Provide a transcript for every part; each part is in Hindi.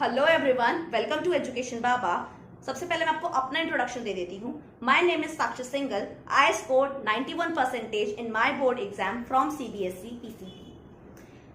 Hello everyone, welcome to education Baba. सबसे पहले मैं आपको अपना इंट्रोडक्शन दे देती हूँ। My name is Sakshi Singhal. I scored 91% in my board exam from CBSE PCP।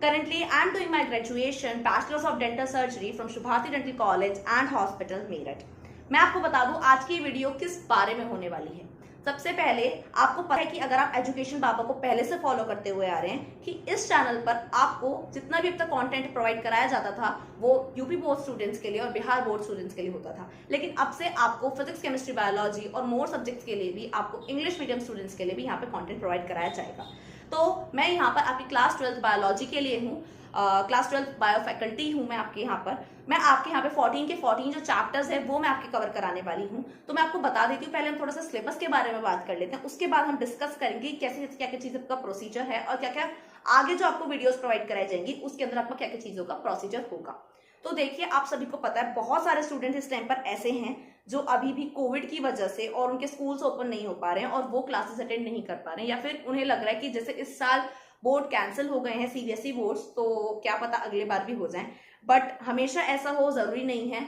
Currently, I am doing my graduation Bachelor's of Dental Surgery from Shubhati Dental College and Hospital, Meerut. मैं आपको बता दूं आज की वीडियो किस बारे में होने वाली है। सबसे पहले आपको पता है कि अगर आप एजुकेशन बाबा को पहले से फॉलो करते हुए आ रहे हैं कि इस चैनल पर आपको जितना भी अब तक कंटेंट प्रोवाइड कराया जाता था वो यूपी बोर्ड स्टूडेंट्स के लिए और बिहार बोर्ड स्टूडेंट्स के लिए होता था, लेकिन अब से आपको फिजिक्स, केमिस्ट्री, बायोलॉजी और मोर सब्जेक्ट्स के लिए भी, आपको इंग्लिश मीडियम स्टूडेंट्स के लिए भी यहाँ पे कॉन्टेंट प्रोवाइड कराया जाएगा। तो मैं यहाँ पर आपकी क्लास 12 बायोलॉजी के लिए हूँ, क्लास 12 बायो फैकल्टी हूँ मैं आपके यहाँ पर। मैं आपके यहाँ पे 14 के 14 जो चैप्टर्स है वो मैं आपके कवर कराने वाली हूँ। तो मैं आपको बता देती हूँ, पहले हम थोड़ा सा सिलेबस के बारे में बात कर लेते हैं, उसके बाद हम डिस्कस करेंगे कैसे क्या क्या चीज़ का प्रोसीजर है और क्या क्या आगे जो आपको वीडियोस प्रोवाइड कराई जाएंगी उसके अंदर आपको क्या क्या चीज़ों का प्रोसीजर होगा। तो देखिए, आप सभी को पता है बहुत सारे स्टूडेंट इस टाइम पर ऐसे हैं जो अभी भी कोविड की वजह से और उनके स्कूल्स ओपन नहीं हो पा रहे हैं और वो क्लासेस अटेंड नहीं कर पा रहे हैं, या फिर उन्हें लग रहा है कि जैसे इस साल बोर्ड कैंसिल हो गए हैं CBSE बोर्ड्स, तो क्या पता अगले बार भी हो जाएं। बट हमेशा ऐसा हो जरूरी नहीं है।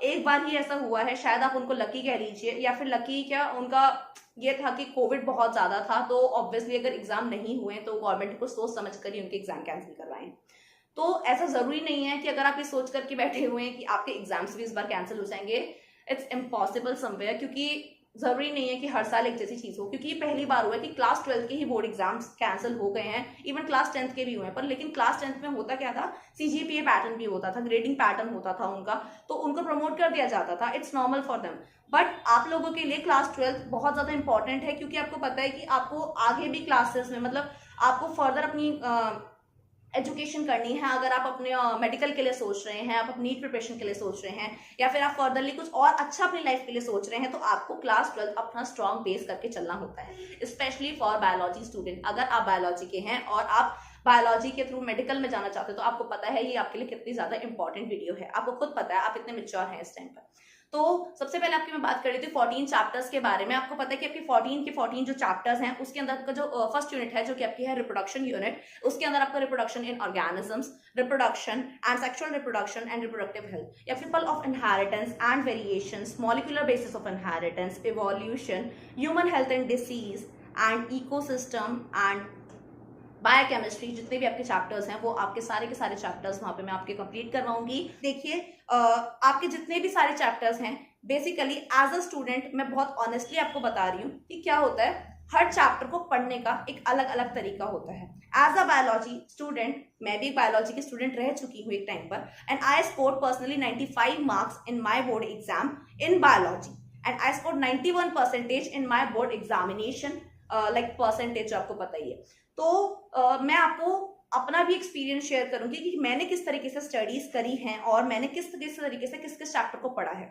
एक बार ही ऐसा हुआ है, शायद आप उनको लकी कह लीजिए, या फिर लकी क्या, उनका ये था कि कोविड बहुत ज्यादा था तो ऑब्वियसली अगर एग्जाम नहीं हुए तो गवर्नमेंट को सोच समझ कर ही उनके एग्जाम कैंसिल करवाएं। तो ऐसा जरूरी नहीं है कि अगर आप ये सोच करके बैठे हुए हैं कि आपके एग्जाम्स भी इस बार कैंसिल हो जाएंगे। इट्स इम्पॉसिबल समवेयर, क्योंकि जरूरी नहीं है कि हर साल एक जैसी चीज हो, क्योंकि ये पहली बार हुआ है कि क्लास 12 के ही बोर्ड एग्जाम्स कैंसिल हो गए हैं, इवन क्लास 10th के भी हुए हैं। पर लेकिन क्लास 10th में होता क्या था, CGPA पैटर्न भी होता था, ग्रेडिंग पैटर्न होता था उनका, तो उनको प्रमोट कर दिया जाता था। It's normal for them. But आप लोगों के लिए क्लास 12 बहुत ज्यादा इंपॉर्टेंट है, क्योंकि आपको पता है कि आपको आगे भी क्लासेस में, मतलब आपको फर्दर अपनी एजुकेशन करनी है। अगर आप अपने मेडिकल के लिए सोच रहे हैं, आप अपनी नीट प्रिपरेशन के लिए सोच रहे हैं, या फिर आप फर्दरली कुछ और अच्छा अपनी लाइफ के लिए सोच रहे हैं, तो आपको क्लास 12 अपना स्ट्रॉन्ग बेस करके चलना होता है। स्पेशली फॉर बायोलॉजी स्टूडेंट, अगर आप बायोलॉजी के हैं और आप बायोलॉजी के थ्रू मेडिकल में जाना चाहते हो तो आपको पता है ये आपके लिए कितनी ज्यादा इंपॉर्टेंट वीडियो है। आपको खुद पता है, आप इतने मैच्योर हैं इस टाइम पर। तो सबसे पहले आपकी मैं बात कर रही थी 14 चैप्टर्स के बारे में। आपको पता है कि आपकी 14 के 14 जो चैप्टर्स हैं उसके अंदर का जो फर्स्ट यूनिट है जो कि आपकी है रिप्रोडक्शन यूनिट, उसके अंदर आपका reproduction in organisms, reproduction and sexual reproduction and reproductive health, या principle of inheritance and variations, molecular basis of inheritance, evolution, human health and disease and ecosystem and biochemistry. जितने भी आपके चैप्टर्स हैं वो आपके सारे के सारे चैप्टर्स वहां पे मैं आपके कंप्लीट करवाऊंगी। देखिए, आपके जितने भी सारे चैप्टर्स हैं, बेसिकली एज अ स्टूडेंट मैं बहुत ऑनेस्टली आपको बता रही हूँ कि क्या होता है, हर चैप्टर को पढ़ने का एक अलग अलग तरीका होता है। एज अ बायोलॉजी स्टूडेंट, मैं भी बायोलॉजी की स्टूडेंट रह चुकी हूँ एक टाइम पर, and I scored personally 95 marks in my board exam in biology, and I scored 91% in my board examination, like percentage आपको पता ही है। तो मैं आपको अपना भी एक्सपीरियंस शेयर करूंगी कि मैंने किस तरीके से स्टडीज करी हैं और मैंने किस तरीके से किस किस चैप्टर को पढ़ा है।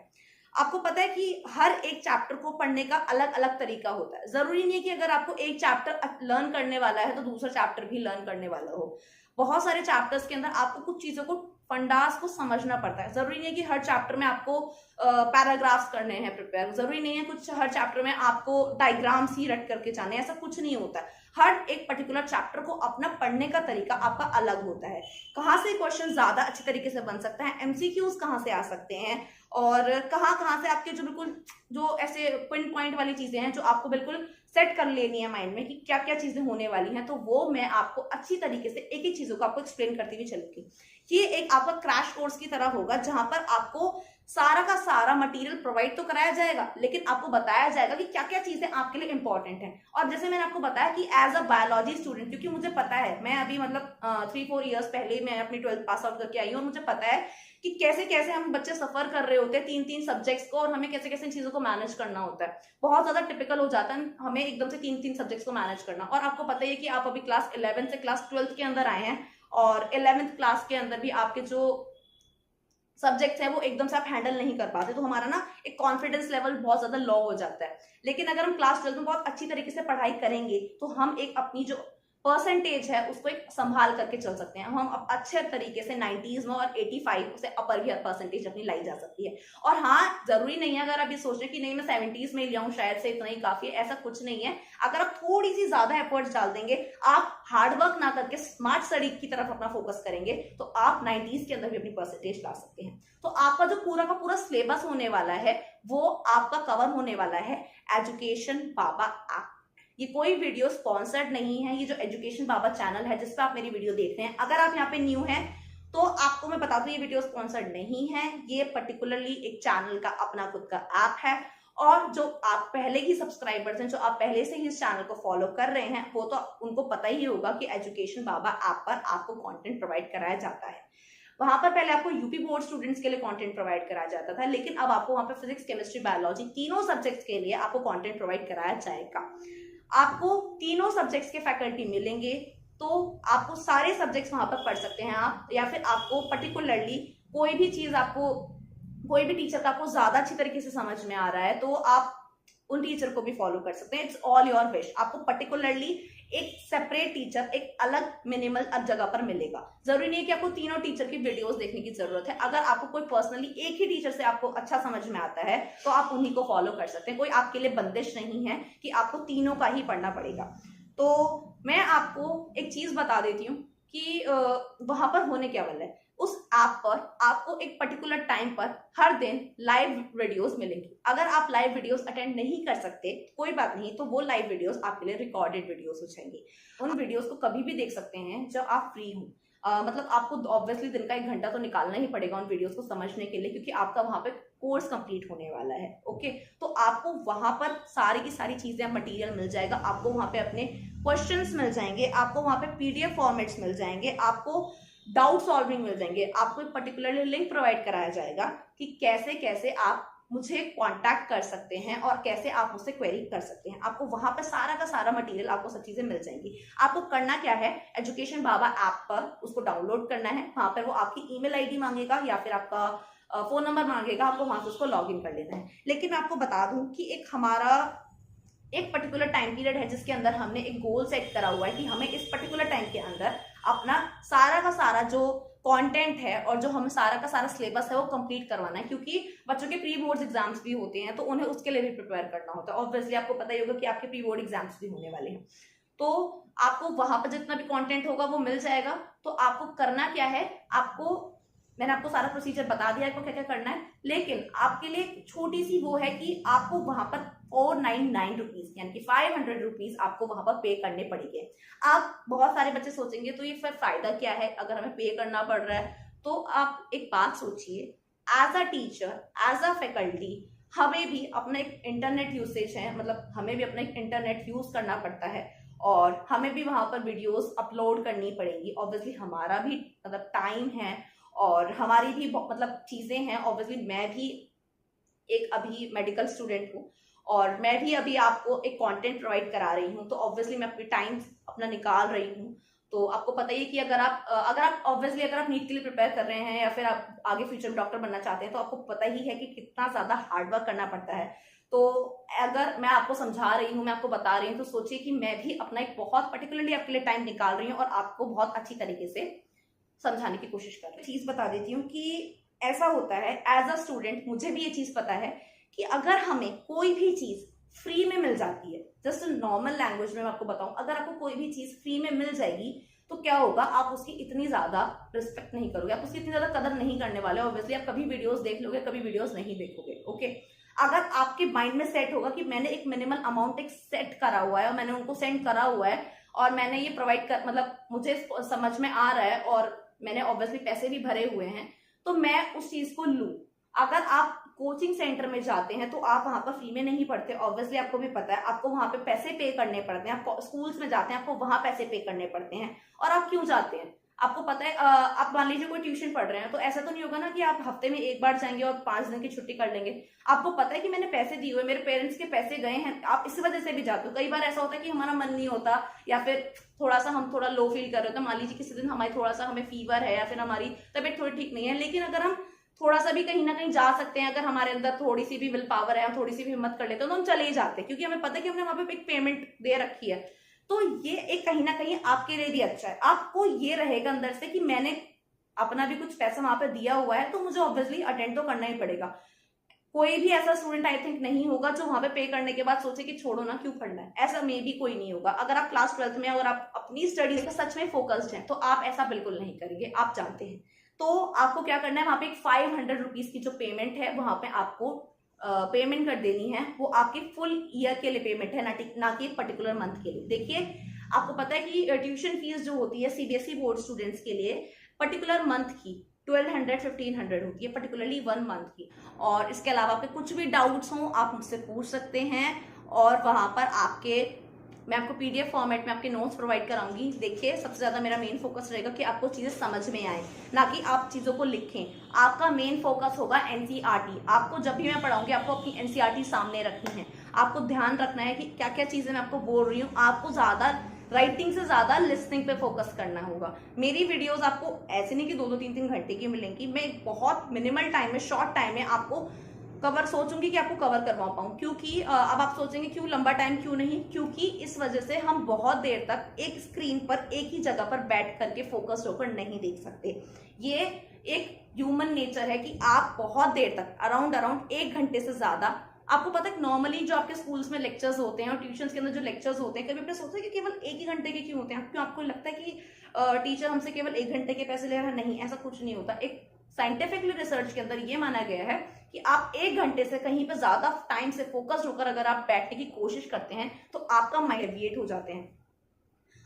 आपको पता है कि हर एक चैप्टर को पढ़ने का अलग अलग तरीका होता है। जरूरी नहीं है कि अगर आपको एक चैप्टर लर्न करने वाला है तो दूसरा चैप्टर भी लर्न करने वाला हो। बहुत सारे चैप्टर्स के अंदर आपको कुछ चीजों को, फंडास को समझना पड़ता है। जरूरी नहीं है कि हर चैप्टर में आपको पैराग्राफ्स करने हैं प्रिपेयर, जरूरी नहीं है कुछ हर चैप्टर में आपको डायग्राम्स ही रट करके जाने, ऐसा कुछ नहीं होता है। हर एक पर्टिकुलर चैप्टर को अपना पढ़ने का तरीका आपका अलग होता है। कहाँ से क्वेश्चन ज्यादा अच्छे तरीके से बन सकता है, MCQs कहाँ से आ सकते हैं, और कहाँ से आपके जो बिल्कुल जो ऐसे पिन पॉइंट वाली चीजें हैं जो आपको बिल्कुल सेट कर लेनी है माइंड में कि क्या क्या चीजें होने वाली हैं, तो वो मैं आपको अच्छी तरीके से एक एक चीजों को आपको एक्सप्लेन करती हुई चलूंगी। ये एक आपका क्रैश कोर्स की तरह होगा जहां पर आपको सारा का सारा मटेरियल प्रोवाइड तो कराया जाएगा, लेकिन आपको बताया जाएगा कि क्या क्या चीजें आपके लिए इंपॉर्टेंट हैं। और जैसे मैंने आपको बताया कि एज अ बायोलॉजी स्टूडेंट, क्योंकि मुझे पता है, मैं अभी मतलब 3-4 ईयर्स पहले मैं अपनी 12th पास आउट करके आई हूँ, और मुझे पता है कि कैसे कैसे हम बच्चे सफर कर रहे होते हैं 3-3 सब्जेक्ट्स को, और हमें कैसे कैसे चीजों को मैनेज करना होता है। बहुत ज्यादा टिपिकल हो जाता है हमें एकदम से 3-3 सब्जेक्ट्स को मैनेज करना। और आपको पता है कि आप अभी क्लास 11 से क्लास 12th के अंदर आए हैं, और 11th क्लास के अंदर भी आपके जो सब्जेक्ट्स हैं वो एकदम से आप हैंडल नहीं कर पाते, तो हमारा ना एक कॉन्फिडेंस लेवल बहुत ज्यादा लो हो जाता है। लेकिन अगर हम क्लास 12 में बहुत अच्छी तरीके से पढ़ाई करेंगे तो हम एक अपनी जो परसेंटेज है उसको एक संभाल करके चल सकते हैं। हम अब अच्छे तरीके से 90s में और 85 से अपर भी परसेंटेज अपनी लाई जा सकती है। और हाँ, जरूरी नहीं है अगर आप ये सोच रहे कि नहीं मैं 70s में लिया हूँ शायद से इतना ही काफी है, ऐसा कुछ नहीं है। अगर आप थोड़ी सी ज्यादा एफर्ट्स डाल देंगे, आप हार्डवर्क ना करके स्मार्ट स्टडी की तरफ अपना फोकस करेंगे, तो आप 90s के अंदर भी अपनी परसेंटेज ला सकते हैं। तो आपका जो पूरा का पूरा सिलेबस होने वाला है वो आपका कवर होने वाला है एजुकेशन बाबा ऐप। ये कोई वीडियो स्पॉन्सर्ड नहीं है, ये जो एजुकेशन बाबा चैनल है जिस पे आप मेरी वीडियो देख रहे हैं, अगर आप यहाँ पे न्यू हैं तो आपको मैं बता दूं ये वीडियो स्पॉन्सर्ड नहीं है। ये पर्टिकुलरली एक चैनल का अपना खुद का ऐप है, और जो आप पहले ही सब्सक्राइबर्स हैं, जो आप पहले से ही इस चैनल को फॉलो कर रहे हैं, वो तो उनको पता ही होगा कि एजुकेशन बाबा ऐप पर आपको कंटेंट प्रोवाइड कराया जाता है। वहां पर पहले आपको यूपी बोर्ड स्टूडेंट्स के लिए कंटेंट प्रोवाइड कराया जाता था, लेकिन अब आपको वहां पर फिजिक्स, केमिस्ट्री, बायोलॉजी तीनों सब्जेक्ट्स के लिए आपको कंटेंट प्रोवाइड कराया जाएगा। आपको तीनों सब्जेक्ट्स के फैकल्टी मिलेंगे, तो आपको सारे सब्जेक्ट्स वहां पर पढ़ सकते हैं आप, या फिर आपको पर्टिकुलरली कोई भी चीज आपको, कोई भी टीचर का आपको ज्यादा अच्छी तरीके से समझ में आ रहा है तो आप उन टीचर को भी फॉलो कर सकते हैं। It's all your wish. आपको पर्टिकुलरली एक सेपरेट टीचर एक अलग मिनिमल जगह पर मिलेगा। जरूरी नहीं है कि आपको तीनों टीचर की वीडियोस देखने की जरूरत है। अगर आपको कोई पर्सनली एक ही टीचर से आपको अच्छा समझ में आता है तो आप उन्हीं को फॉलो कर सकते हैं। कोई आपके लिए बंदिश नहीं है कि आपको तीनों का ही पढ़ना पड़ेगा। तो मैं आपको एक चीज बता देती हूँ कि वहां पर होने क्या वाला है। उस ऐप पर आपको एक पर्टिकुलर टाइम पर हर दिन लाइव वीडियोस मिलेंगी। अगर आप लाइव वीडियोस अटेंड नहीं कर सकते कोई बात नहीं, तो वो लाइव वीडियोस आपके लिए रिकॉर्डेड वीडियोस हो जाएंगी। उन वीडियोस को कभी भी देख सकते हैं जब आप फ्री हो। मतलब आपको ऑब्वियसली दिन का 1 घंटा तो निकालना ही पड़ेगा उन वीडियोस को समझने के लिए, क्योंकि आपका वहां पे कोर्स कंप्लीट होने वाला है। ओके, तो आपको वहां पर सारी की सारी चीजें, मटेरियल मिल जाएगा। आपको वहां पे अपने क्वेश्चंस मिल जाएंगे, आपको वहां पे पीडीएफ फॉर्मेट्स मिल जाएंगे, आपको डाउट सॉल्विंग मिल जाएंगे, आपको पर्टिकुलरली लिंक प्रोवाइड कराया जाएगा कि कैसे कैसे आप मुझे कांटेक्ट कर सकते हैं और कैसे आप मुझसे क्वेरी कर सकते हैं। आपको वहां पर सारा का सारा मटेरियल, आपको सब चीजें मिल जाएंगी। आपको करना क्या है, एजुकेशन बाबा ऐप पर उसको डाउनलोड करना है। वहां पर वो आपकी ईमेल आईडी मांगेगा या फिर आपका फोन नंबर मांगेगा, आपको वहां से उसको लॉग इन कर लेना है। लेकिन मैं आपको बता दूं कि एक हमारा एक पर्टिकुलर टाइम पीरियड है जिसके अंदर हमने एक गोल सेट करा हुआ है कि हमें इस पर्टिकुलर टाइम के अंदर अपना सारा का सारा जो कंटेंट है और जो हमें सारा का सारा सिलेबस है वो कंप्लीट करवाना है। क्योंकि बच्चों के प्री बोर्ड एग्जाम्स भी होते हैं तो उन्हें उसके लिए भी प्रिपेयर करना होता है। ऑब्वियसली आपको पता ही होगा कि आपके प्री बोर्ड एग्जाम्स भी होने वाले हैं, तो आपको वहां पर जितना भी कंटेंट होगा वो मिल जाएगा। तो आपको करना क्या है, मैंने आपको सारा प्रोसीजर बता दिया आपको क्या क्या करना है, लेकिन आपके लिए छोटी सी वो है कि आपको वहां पर 499 रुपीज यानी कि 500 रुपीज आपको वहां पर पे करने पड़ेंगे। आप बहुत सारे बच्चे सोचेंगे तो ये फिर फायदा क्या है अगर हमें पे करना पड़ रहा है। तो आप एक बात सोचिए, as a teacher, as a faculty, हमें भी अपना एक इंटरनेट यूसेज है, मतलब हमें भी अपना एक इंटरनेट यूज करना पड़ता है और हमें भी वहां पर वीडियोस अपलोड करनी पड़ेगी। ऑब्वियसली हमारा भी मतलब टाइम है और हमारी भी मतलब चीजें हैं। ऑब्वियसली मैं भी एक अभी मेडिकल स्टूडेंट हूँ और मैं भी अभी आपको एक कंटेंट प्रोवाइड करा रही हूँ, तो ऑब्वियसली मैं अपनी टाइम अपना निकाल रही हूँ। तो आपको पता ही है कि अगर आप ऑब्वियसली अगर आप नीट के लिए प्रिपेयर कर रहे हैं या फिर आप आगे फ्यूचर में डॉक्टर बनना चाहते हैं तो आपको पता ही है कि कितना ज्यादा हार्डवर्क करना पड़ता है। तो अगर मैं आपको समझा रही हूँ, मैं आपको बता रही हूँ, तो सोचिए कि मैं भी अपना एक बहुत पर्टिकुलरली आपके लिए टाइम निकाल रही हूँ और आपको बहुत अच्छी तरीके से समझाने की कोशिश कर रही हूँ। चीज बता देती हूँ कि ऐसा होता है, एज अ स्टूडेंट मुझे भी ये चीज पता है कि अगर हमें कोई भी चीज फ्री में मिल जाती है, जस्ट नॉर्मल लैंग्वेज में मैं आपको बताऊं, अगर आपको कोई भी चीज फ्री में मिल जाएगी तो क्या होगा, आप उसकी इतनी ज्यादा रिस्पेक्ट नहीं करोगे, आप उसकी इतनी ज्यादा कदर नहीं करने वाले। ऑब्वियसली आप कभी वीडियोस देख लोगे, कभी वीडियोस नहीं देखोगे। ओके, अगर आपके माइंड में सेट होगा कि मैंने एक मिनिमल अमाउंट एक सेट करा हुआ है और मैंने उनको सेंड करा हुआ है और मैंने ये प्रोवाइड कर, मतलब मुझे समझ में आ रहा है और मैंने ऑब्वियसली पैसे भी भरे हुए हैं, तो मैं उस चीज को लूं। अगर आप कोचिंग सेंटर में जाते हैं तो आप वहां पर फ्री में नहीं पढ़ते। ऑब्वियसली आपको भी पता है, आपको वहां पे पैसे पे करने पड़ते हैं। आप स्कूल्स में जाते हैं, आपको वहां पैसे पे करने पड़ते हैं। और आप क्यों जाते हैं, आपको पता है। आप मान लीजिए कोई ट्यूशन पढ़ रहे हैं, तो ऐसा तो नहीं होगा ना कि आप हफ्ते में एक बार जाएंगे और 5 दिन की छुट्टी कर लेंगे। आपको पता है कि मैंने पैसे दिए हुए, मेरे पेरेंट्स के पैसे गए हैं, आप इस वजह से भी जाते हो। कई बार ऐसा होता है कि हमारा मन नहीं होता या फिर हम थोड़ा लो फील कर रहे होते हैं। मान लीजिए किसी दिन हमारी थोड़ा सा हमें फीवर है या फिर हमारी तबीयत थोड़ी ठीक नहीं है, लेकिन अगर हम थोड़ा सा भी कहीं ना कहीं जा सकते हैं, अगर हमारे अंदर थोड़ी सी भी विल पावर है, हम थोड़ी सी भी हिम्मत कर लेते हैं, तो हम चले ही जाते हैं, क्योंकि हमें पता है कि हमने वहां पे एक पेमेंट दे रखी है। तो ये एक कहीं ना कहीं आपके लिए भी अच्छा है। आपको ये रहेगा अंदर से कि मैंने अपना भी कुछ पैसा वहां पे दिया हुआ है, तो मुझे ऑब्वियसली अटेंड तो करना ही पड़ेगा। कोई भी ऐसा स्टूडेंट आई थिंक नहीं होगा जो वहां पे करने के बाद सोचे कि छोड़ो ना, क्यों पढ़ना है, ऐसा मे भी कोई नहीं होगा। अगर आप क्लास 12th में अगर आप अपनी स्टडीज पे सच में फोकस्ड हैं तो आप ऐसा बिल्कुल नहीं करेंगे, आप जानते हैं। तो आपको क्या करना है, वहां पे एक 500 रुपीज की जो पेमेंट है वहां पे आपको पेमेंट कर देनी है। वो आपकी फुल ईयर के लिए पेमेंट है, ना कि पर्टिकुलर मंथ के लिए। देखिए आपको पता है कि ट्यूशन फीस जो होती है सीबीएसई बोर्ड स्टूडेंट्स के लिए पर्टिकुलर मंथ की 1200-1500 होती है, पर्टिकुलरली 1 मंथ की। और इसके अलावा आपके कुछ भी डाउट्स हों आप मुझसे पूछ सकते हैं, और वहां पर मैं आपको पीडीएफ फॉर्मेट में आपके नोट्स प्रोवाइड कराऊंगी। देखिए सबसे ज्यादा मेरा मेन फोकस रहेगा कि आपको चीजें समझ में आए, ना कि आप चीजों को लिखें। आपका मेन फोकस होगा एनसीईआरटी। आपको जब भी मैं पढ़ाऊंगी आपको अपनी एनसीईआरटी सामने रखनी है। आपको ध्यान रखना है कि क्या क्या चीजें मैं आपको बोल रही हूँ। आपको ज्यादा राइटिंग से ज्यादा लिसनिंग पे फोकस करना होगा। मेरी वीडियोस आपको ऐसे नहीं कि 2-2 3-3 घंटे की मिलेंगी, मैं बहुत मिनिमल टाइम में, शॉर्ट टाइम में आपको कवर सोचूंगी कि आपको कवर करवा पाऊं। क्योंकि अब आप सोचेंगे क्यों लंबा टाइम, क्यों नहीं, क्योंकि इस वजह से हम बहुत देर तक एक स्क्रीन पर एक ही जगह पर बैठ करके फोकस्ड होकर नहीं देख सकते। ये एक ह्यूमन नेचर है कि आप बहुत देर तक अराउंड 1 घंटे से ज्यादा, आपको पता है नॉर्मली जो आपके स्कूल्स में लेक्चर्स होते हैं और ट्यूशंस के अंदर जो लेक्चर्स होते हैं, कभी आपने सोचा कि केवल 1 ही घंटे के क्यों होते हैं? क्यों आपको लगता है कि टीचर हमसे केवल 1 घंटे के पैसे ले रहा है? नहीं, ऐसा कुछ नहीं होता। एक साइंटिफिकली रिसर्च के अंदर ये माना गया है कि आप 1 घंटे से कहीं पर ज्यादा टाइम से फोकस्ड होकर अगर आप बैठने की कोशिश करते हैं तो आपका माइंड डेविएट हो जाते हैं,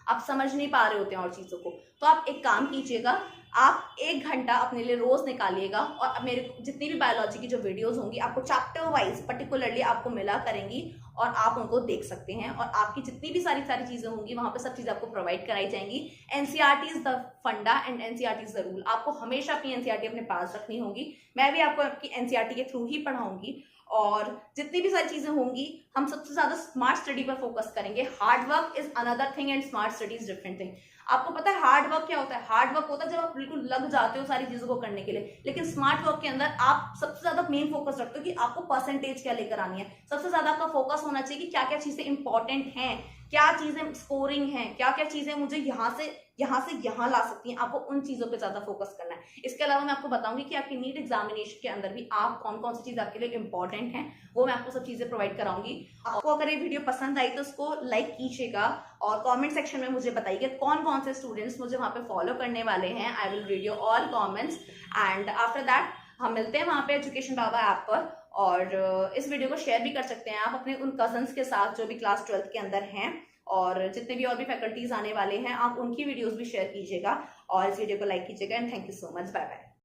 आप समझ नहीं पा रहे होते हैं और चीजों को। तो आप एक काम कीजिएगा, आप 1 घंटा अपने लिए रोज निकालिएगा, और मेरे जितनी भी बायोलॉजी की जो वीडियोस होंगी आपको चैप्टर वाइज पर्टिकुलरली आपको मिला करेंगी, और आप उनको देख सकते हैं। और आपकी जितनी भी सारी चीजें होंगी वहां पे सब चीजें आपको प्रोवाइड कराई जाएंगी। एनसीईआरटी इज द फंडा and NCERT is the rule. आपको हमेशा अपनी एनसीईआरटी अपने पास रखनी होगी। मैं भी आपको आपकी एनसीईआरटी के थ्रू ही पढ़ाऊंगी, और जितनी भी सारी चीजें होंगी हम सबसे ज्यादा स्मार्ट स्टडी पर फोकस करेंगे। Hard work is another thing and smart study is different thing. आपको पता है हार्ड वर्क क्या होता है? हार्ड वर्क होता है जब आप बिल्कुल लग जाते हो सारी चीजों को करने के लिए, लेकिन स्मार्ट वर्क के अंदर आप सबसे ज्यादा मेन फोकस रखते हो कि आपको परसेंटेज क्या लेकर आनी है। सबसे ज्यादा आपका फोकस होना चाहिए कि क्या क्या चीजें इंपॉर्टेंट हैं, क्या चीजें स्कोरिंग हैं, क्या क्या चीजें मुझे यहाँ से यहाँ ला सकती हैं। आपको उन चीजों पे ज्यादा फोकस करना है। इसके अलावा मैं आपको बताऊंगी कि आपकी नीट एग्जामिनेशन के अंदर भी आप कौन कौन सी चीज आपके लिए इंपॉर्टेंट है, वो मैं आपको सब चीजें प्रोवाइड कराऊंगी। आपको अगर ये वीडियो पसंद आई तो उसको लाइक कीजिएगा, और कमेंट सेक्शन में मुझे बताइए कौन कौन से स्टूडेंट्स मुझे वहां पे फॉलो करने वाले हैं। I will read your all comments, and after that हम मिलते हैं वहां पे एजुकेशन बाबा ऐप पर। और इस वीडियो को शेयर भी कर सकते हैं आप अपने उन कजन्स के साथ जो भी क्लास 12th के अंदर हैं, और जितने भी और भी फैकल्टीज आने वाले हैं आप उनकी वीडियोस भी शेयर कीजिएगा, और इस वीडियो को लाइक कीजिएगा। And thank you so much, bye bye.